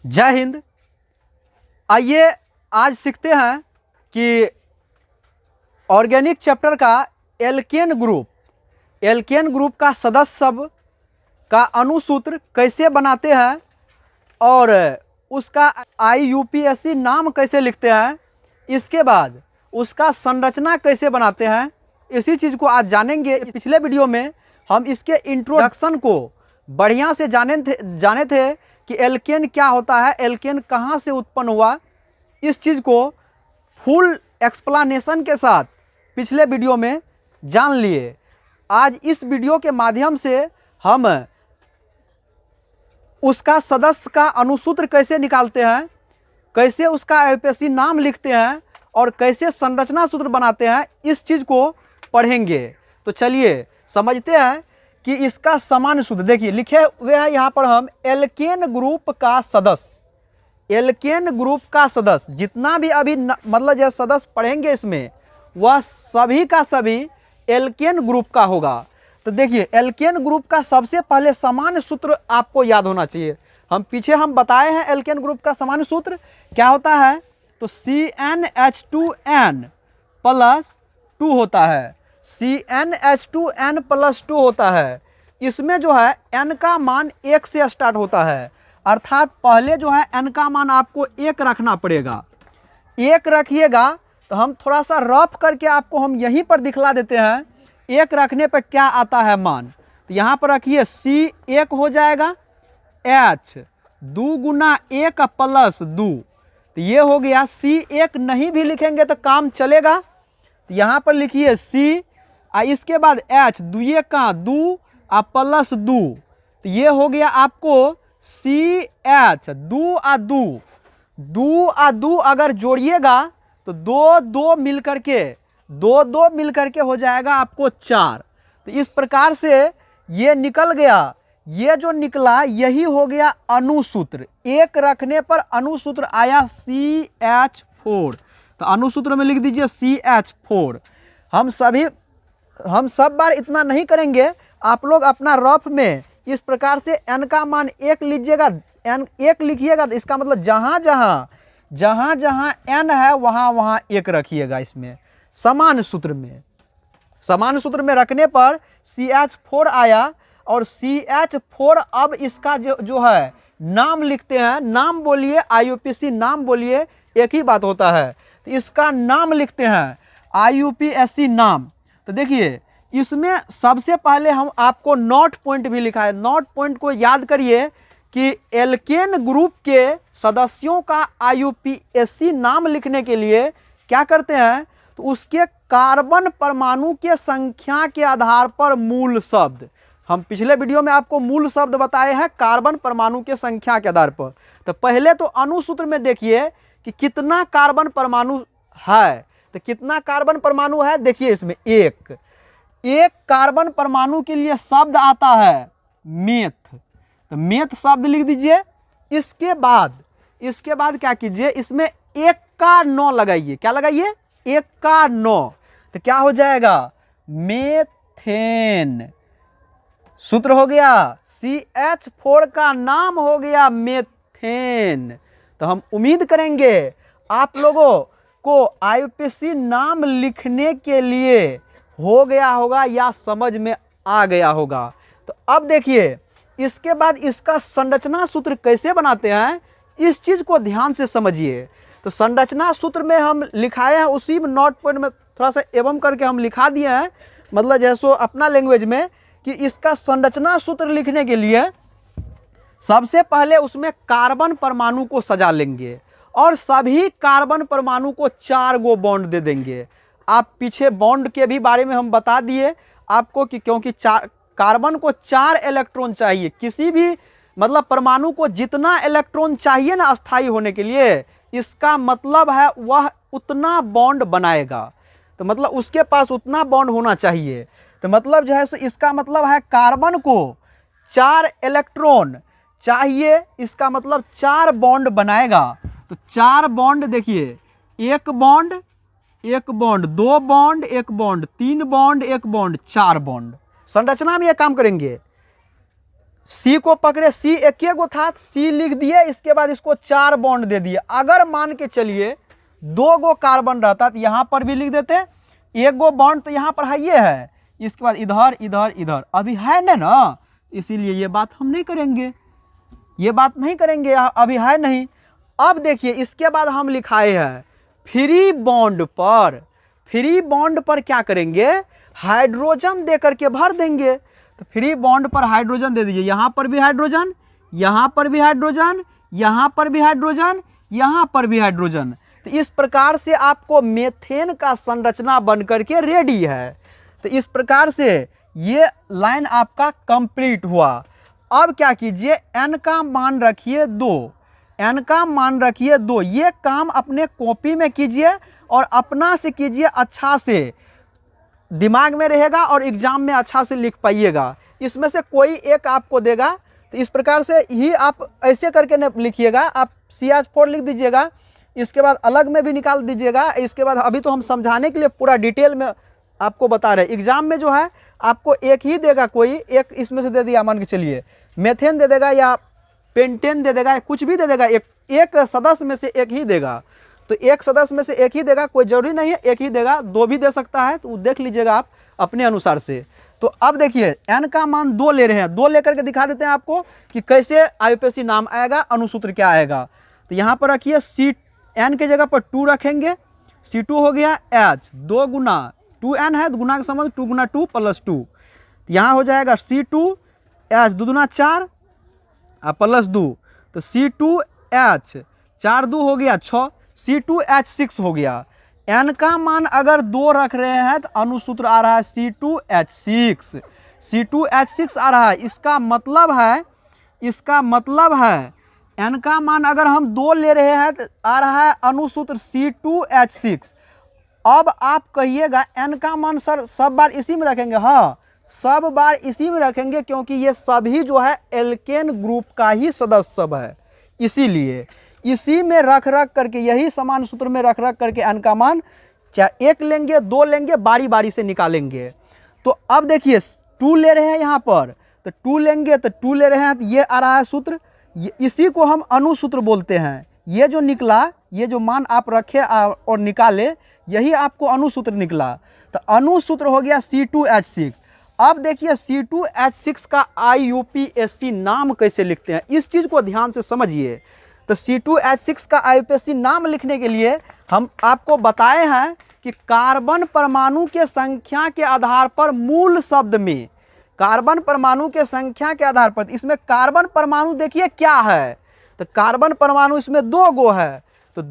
जय हिंद। आइए आज सीखते हैं कि ऑर्गेनिक चैप्टर का एल्केन ग्रुप का सदस्य सब का अणुसूत्र कैसे बनाते हैं और उसका IUPAC नाम कैसे लिखते हैं, इसके बाद उसका संरचना कैसे बनाते हैं, इसी चीज़ को आज जानेंगे। पिछले वीडियो में हम इसके इंट्रोडक्शन को बढ़िया से जाने थे कि एल्केन क्या होता है, एल्केन कहाँ से उत्पन्न हुआ, इस चीज़ को फुल एक्सप्लेनेशन के साथ पिछले वीडियो में जान लिए। आज इस वीडियो के माध्यम से हम उसका सदस्य का अणुसूत्र कैसे निकालते हैं, कैसे उसका IUPAC नाम लिखते हैं और कैसे संरचना सूत्र बनाते हैं, इस चीज़ को पढ़ेंगे। तो चलिए समझते हैं कि इसका सामान्य सूत्र देखिए लिखे हुए हैं यहाँ पर। हम एल्केन ग्रुप का सदस्य जितना भी अभी मतलब जो सदस्य पढ़ेंगे इसमें, वह सभी का सभी एल्केन ग्रुप का होगा। तो देखिए एल्केन ग्रुप का सबसे पहले सामान्य सूत्र आपको याद होना चाहिए। हम बताए हैं एल्केन ग्रुप का सामान्य सूत्र क्या होता है, तो CnH2n + 2 होता है। CnH2n + 2 होता है। इसमें जो है n का मान 1 से स्टार्ट होता है, अर्थात पहले जो है n का मान आपको 1 रखना पड़ेगा। 1 रखिएगा तो हम थोड़ा सा रफ करके आपको हम यहीं पर दिखला देते हैं 1 रखने पर क्या आता है मान। तो यहाँ पर रखिए C 1 हो जाएगा, H 2 गुना 1 + 2, तो ये हो गया। C 1 नहीं भी लिखेंगे तो काम चलेगा। तो यहाँ पर लिखिए C, इसके बाद H 2 का 2 + 2, तो ये हो गया आपको CH 2 आ 2 अगर जोड़िएगा तो 2 मिल करके हो जाएगा आपको 4। तो इस प्रकार से ये निकल गया। ये जो निकला यही हो गया अणुसूत्र। 1 रखने पर अणुसूत्र आया CH4। तो अणुसूत्र में लिख दीजिए CH4। हम सब बार इतना नहीं करेंगे, आप लोग अपना रफ में इस प्रकार से n का मान 1 लीजिएगा, n 1 लिखिएगा। तो इसका मतलब जहाँ जहाँ n है वहाँ 1 रखिएगा। इसमें सामान्य सूत्र में रखने पर CH4 आया, और CH4 अब इसका जो है नाम लिखते हैं। नाम बोलिए, IUPAC नाम बोलिए, एक ही बात होता है। तो इसका नाम लिखते हैं IUPAC नाम। तो देखिए इसमें सबसे पहले हम आपको नोट पॉइंट भी लिखा है। नोट पॉइंट को याद करिए कि एल्केन ग्रुप के सदस्यों का IUPAC नाम लिखने के लिए क्या करते हैं, तो उसके कार्बन परमाणु के संख्या के आधार पर मूल शब्द, हम पिछले वीडियो में आपको मूल शब्द बताए हैं कार्बन परमाणु के संख्या के आधार पर। तो पहले तो अणुसूत्र में देखिए कि कितना कार्बन परमाणु है। तो कितना कार्बन परमाणु है, देखिए इसमें एक कार्बन परमाणु के लिए शब्द आता है मेथ। तो मेथ शब्द लिख दीजिए। इसके बाद क्या कीजिए, इसमें 1 का 9 लगाइए। क्या लगाइए, 1 का 9। तो क्या हो जाएगा, मेथेन। सूत्र हो गया, CH4 का नाम हो गया मेथेन। तो हम उम्मीद करेंगे आप लोगों को IUPAC नाम लिखने के लिए हो गया होगा या समझ में आ गया होगा। तो अब देखिए इसके बाद इसका संरचना सूत्र कैसे बनाते हैं, इस चीज़ को ध्यान से समझिए। तो संरचना सूत्र में हम लिखाए हैं, उसी में नोट पॉइंट में थोड़ा सा एवं करके हम लिखा दिए हैं, मतलब जैसो अपना लैंग्वेज में, कि इसका संरचना सूत्र लिखने के लिए सबसे पहले उसमें कार्बन परमाणु को सजा लेंगे और सभी कार्बन परमाणु को 4 गो बॉन्ड दे देंगे। आप पीछे बॉन्ड के भी बारे में हम बता दिए आपको कि क्योंकि कार्बन को 4 इलेक्ट्रॉन चाहिए। किसी भी मतलब परमाणु को जितना इलेक्ट्रॉन चाहिए ना अस्थायी होने के लिए, इसका मतलब है वह उतना बॉन्ड बनाएगा। तो मतलब उसके पास उतना बॉन्ड होना चाहिए। तो मतलब जो है इसका मतलब है कार्बन को 4 इलेक्ट्रॉन चाहिए, इसका मतलब 4 बॉन्ड बनाएगा। तो 4 बॉन्ड देखिए, 1 bond 2 bond 1 bond 3 bond 1 bond 4 bond. संरचना में यह काम करेंगे। सी को पकड़े, सी एक गो था, सी लिख दिए, इसके बाद इसको 4 बॉन्ड दे दिए। अगर मान के चलिए 2 गो कार्बन रहता तो यहाँ पर भी लिख देते, 1 गो बॉन्ड तो यहाँ पर है, ये है, इसके बाद इधर इधर इधर, अभी है ना, इसीलिए ये बात हम नहीं करेंगे, ये बात नहीं करेंगे, अभी है नहीं। अब देखिए इसके बाद हम लिखाए हैं फ्री बॉन्ड पर, फ्री बॉन्ड पर क्या करेंगे, हाइड्रोजन दे करके भर देंगे। तो फ्री बॉन्ड पर हाइड्रोजन दे दीजिए, यहाँ पर भी हाइड्रोजन, यहाँ पर भी हाइड्रोजन, यहाँ पर भी हाइड्रोजन, यहाँ पर भी हाइड्रोजन। तो इस प्रकार से आपको मेथेन का संरचना बन करके रेडी है। तो इस प्रकार से ये लाइन आपका कंप्लीट हुआ। अब क्या कीजिए, n का मान रखिए 2, n का मान रखिए 2। ये काम अपने कॉपी में कीजिए और अपना से कीजिए, अच्छा से दिमाग में रहेगा और एग्जाम में अच्छा से लिख पाइएगा। इसमें से कोई एक आपको देगा, तो इस प्रकार से ही आप ऐसे करके न लिखिएगा, आप CH4 लिख दीजिएगा, इसके बाद अलग में भी निकाल दीजिएगा। इसके बाद अभी तो हम समझाने के लिए पूरा डिटेल में आपको बता रहे हैं। एग्जाम में जो है आपको एक ही देगा, कोई एक इसमें से दे दिया, मान के चलिए मेथेन दे देगा या पेंटेन दे देगा, कुछ भी दे देगा, एक सदस्य में से एक ही देगा। तो एक सदस्य में से एक ही देगा, कोई जरूरी नहीं है एक ही देगा, 2 भी दे सकता है, तो देख लीजिएगा आप अपने अनुसार से। तो अब देखिए n का मान 2 ले रहे हैं, 2 लेकर के दिखा देते हैं आपको कि कैसे IUPAC नाम आएगा, अनुसूत्र क्या आएगा। तो यहाँ पर रखिए n के जगह पर 2 रखेंगे, C2 हो गया H, 2 गुना 2n है, गुना का समझ 2 गुना 2 प्लस 2, यहाँ हो जाएगा C2H, 2 दूना 4 प्लस 2, तो C2H 4 2 हो गया 6, C2H6 हो गया। n का मान अगर 2 रख रहे हैं तो अनुसूत्र आ रहा है C2H6, C2H6 आ रहा है। इसका मतलब है n का मान अगर हम 2 ले रहे हैं तो आ रहा है अनुसूत्र C2H6। अब आप कहिएगा n का मान सर सब बार इसी में रखेंगे? हाँ, सब बार इसी में रखेंगे, क्योंकि ये सभी जो है एल्केन ग्रुप का ही सदस्य सब है, इसीलिए इसी में रख करके, यही समान सूत्र में रख करके n का मान चाहे 1 लेंगे 2 लेंगे, बारी बारी से निकालेंगे। तो अब देखिए 2 ले रहे हैं यहाँ पर, तो 2 लेंगे तो 2 ले रहे हैं, तो ये आ रहा है सूत्र, इसी को हम अनुसूत्र बोलते हैं। ये जो निकला, ये जो मान आप रखे और निकाले, यही आपको अनुसूत्र निकला। तो अनुसूत्र हो गया C2H6। अब देखिए C2H6 का IUPAC नाम कैसे लिखते हैं, इस चीज़ को ध्यान से समझिए। तो C2H6 का IUPAC नाम लिखने के लिए हम आपको बताए हैं कि कार्बन परमाणु के संख्या के आधार पर मूल शब्द में, कार्बन परमाणु के संख्या के आधार पर, इसमें कार्बन परमाणु देखिए क्या है, तो कार्बन परमाणु इसमें 2 गो है, तो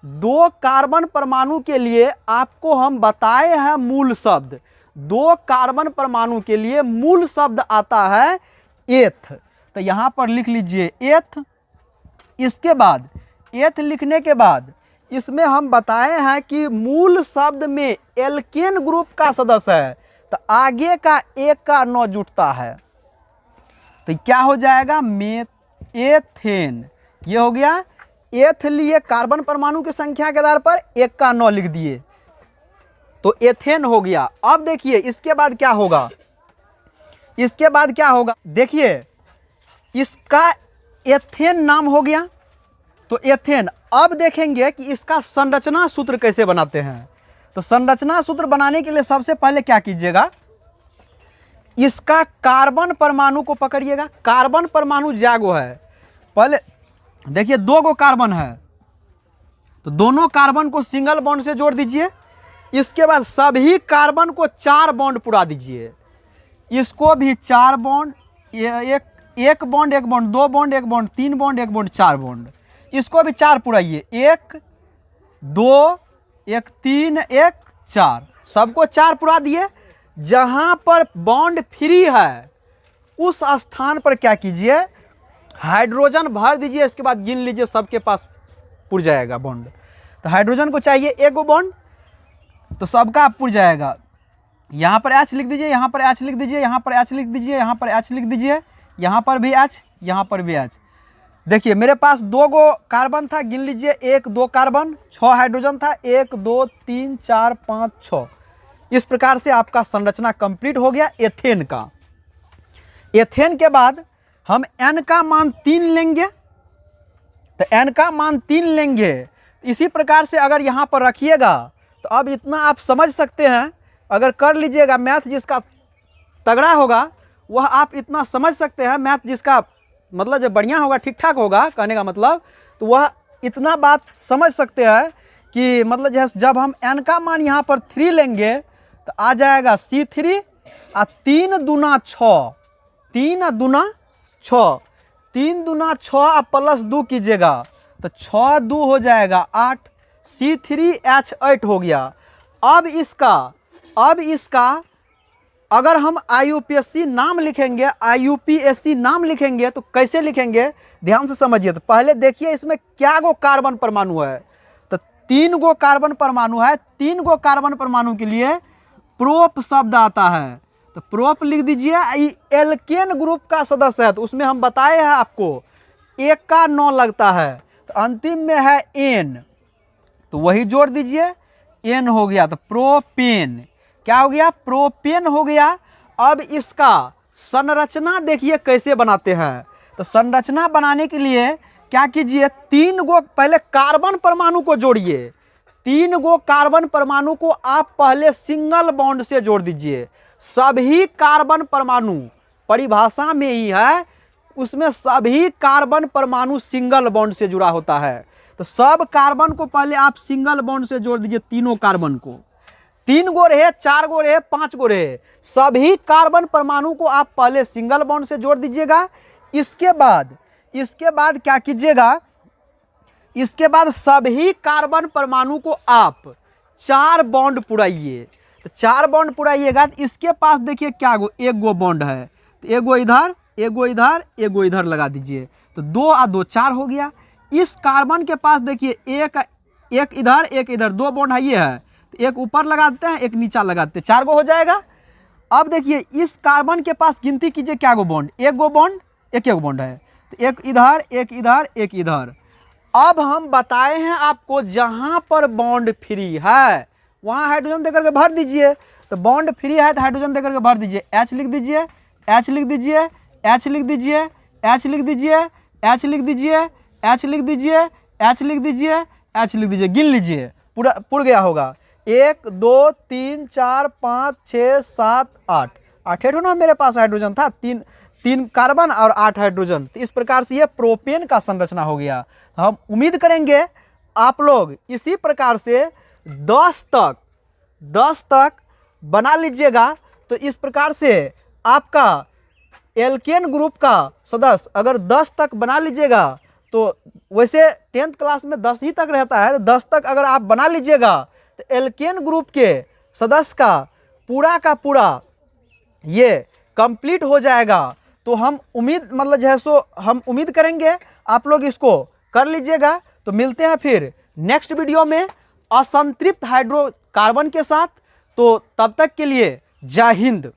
2 कार्बन परमाणु के लिए आपको हम बताए हैं मूल शब्द। 2 कार्बन परमाणु के लिए मूल शब्द आता है एथ, तो यहाँ पर लिख लीजिए एथ। इसके बाद एथ लिखने के बाद इसमें हम बताए हैं कि मूल शब्द में एल्केन ग्रुप का सदस्य है, तो आगे का 1 का 9 जुटता है, तो क्या हो जाएगा एथेन। ये हो गया एथ लिए कार्बन परमाणु की संख्या के आधार पर 1 का 9 लिख दिए, तो एथेन हो गया। अब देखिए इसके बाद क्या होगा, इसके बाद क्या होगा, देखिए इसका एथेन नाम हो गया, तो एथेन। अब देखेंगे कि इसका संरचना सूत्र कैसे बनाते हैं। तो संरचना सूत्र बनाने के लिए सबसे पहले क्या कीजिएगा, इसका कार्बन परमाणु को पकड़िएगा। कार्बन परमाणु जागो है, पहले देखिए 2 गो कार्बन है, तो दोनों कार्बन को सिंगल बॉन्ड से जोड़ दीजिए। इसके बाद सभी कार्बन को 4 बॉन्ड पुरा दीजिए, इसको भी 4 बॉन्ड, एक bond 1 bond, 2 bond 1 bond, 3 bond 1 bond, 4 bond, इसको भी 4 पुराइए, 1 2 1 3 1 4, सबको 4 पुरा दिए। जहां पर बॉन्ड फ्री है उस स्थान पर क्या कीजिए, हाइड्रोजन भर दीजिए। इसके बाद गिन लीजिए, सबके पास पुर जाएगा बॉन्ड। तो हाइड्रोजन को चाहिए 1 गो बॉन्ड, तो सबका पुर जाएगा। यहाँ पर H लिख दीजिए, यहाँ पर H लिख दीजिए, यहाँ पर H लिख दीजिए, यहाँ पर H लिख दीजिए, यहाँ पर भी H, यहाँ पर भी H। देखिए मेरे पास 2 गो कार्बन था, गिन लीजिए 1 2 कार्बन, 6 हाइड्रोजन था, 1 2 3 4 5 6। इस प्रकार से आपका संरचना कंप्लीट हो गया एथेन का। एथेन के बाद हम n का मान 3 लेंगे, तो n का मान 3 लेंगे। इसी प्रकार से अगर यहाँ पर रखिएगा तो अब इतना आप समझ सकते हैं, अगर कर लीजिएगा मैथ जिसका तगड़ा होगा वह आप इतना समझ सकते हैं, मैथ जिसका मतलब जो बढ़िया होगा, ठीक ठाक होगा कहने का मतलब, तो वह इतना बात समझ सकते हैं कि मतलब जैसे जब हम n का मान यहाँ पर 3 लेंगे तो आ जाएगा C3 और 3 दूना 6, 3 दूना 6, 3 दूना 6 और प्लस 2 कीजिएगा तो 6 2 हो जाएगा 8, C3H8 हो गया। अब इसका अगर हम IUPAC नाम लिखेंगे, IUPAC नाम लिखेंगे तो कैसे लिखेंगे ध्यान से समझिए। तो पहले देखिए इसमें क्या गो कार्बन परमाणु है, तो 3 गो कार्बन परमाणु है। 3 गो कार्बन परमाणु के लिए प्रोप शब्द आता है, तो प्रोप लिख दीजिए। एल्केन ग्रुप का सदस्य है तो उसमें हम बताए हैं आपको 1 का 9 लगता है, तो अंतिम में है N, तो वही जोड़ दीजिए, N हो गया। तो प्रोपेन क्या हो गया, प्रोपेन हो गया। अब इसका संरचना देखिए कैसे बनाते हैं, तो संरचना बनाने के लिए क्या कीजिए, 3 गो पहले कार्बन परमाणु को जोड़िए। 3 गो कार्बन परमाणु को आप पहले सिंगल बॉन्ड से जोड़ दीजिए। सभी कार्बन परमाणु परिभाषा में ही है, उसमें सभी कार्बन परमाणु सिंगल बॉन्ड से जुड़ा होता है। तो सब कार्बन को पहले आप सिंगल बॉन्ड से जोड़ दीजिए, तीनों कार्बन को। 3 गो रहे, 4 गो रहे, 5 गो रहे, सभी कार्बन परमाणु को आप पहले सिंगल बॉन्ड से जोड़ दीजिएगा। इसके बाद क्या कीजिएगा, इसके बाद सभी कार्बन परमाणु को आप 4 बॉन्ड पुराइए। तो 4 बॉन्ड पुराइएगा तो इसके पास देखिए क्या गो, 1 गो बॉन्ड है, तो 1 गो इधर, 1 गो इधर, 1 गो इधर लगा दीजिए, तो 2 और 2 4 हो गया। इस कार्बन के पास देखिए एक इधर, एक इधर, 2 बॉन्ड है, ये है, तो एक ऊपर लगाते हैं, एक नीचा लगाते हैं, 4 गो हो जाएगा। अब देखिए इस कार्बन के पास गिनती कीजिए क्या गो बॉन्ड, 1 गो बॉन्ड, एक बॉन्ड है, तो एक इधर, एक इधर, एक इधर। अब हम बताए हैं आपको जहां पर बॉन्ड फ्री है वहां हाइड्रोजन देकर के भर दीजिए। तो बॉन्ड फ्री है तो हाइड्रोजन देकर के भर दीजिए। H लिख दीजिए, H लिख दीजिए, H लिख दीजिए, H लिख दीजिए, H लिख दीजिए, H लिख दीजिए, H लिख दीजिए, H लिख दीजिए, गिन लीजिए, पूरा पुर गया होगा। 1 2 3 4 5 6 7 8, 8 ना मेरे पास हाइड्रोजन था, 3 कार्बन और 8 हाइड्रोजन। तो इस प्रकार से ये प्रोपेन का संरचना हो गया। तो हम उम्मीद करेंगे आप लोग इसी प्रकार से 10 तक बना लीजिएगा। तो इस प्रकार से आपका एल्केन ग्रुप का सदस्य अगर 10 तक बना लीजिएगा, तो वैसे 10th क्लास में 10 ही तक रहता है, तो 10 तक अगर आप बना लीजिएगा तो एल्केन ग्रुप के सदस्य का पूरा ये कंप्लीट हो जाएगा। तो हम उम्मीद करेंगे आप लोग इसको कर लीजिएगा। तो मिलते हैं फिर नेक्स्ट वीडियो में असंतृप्त हाइड्रोकार्बन के साथ। तो तब तक के लिए जय हिंद।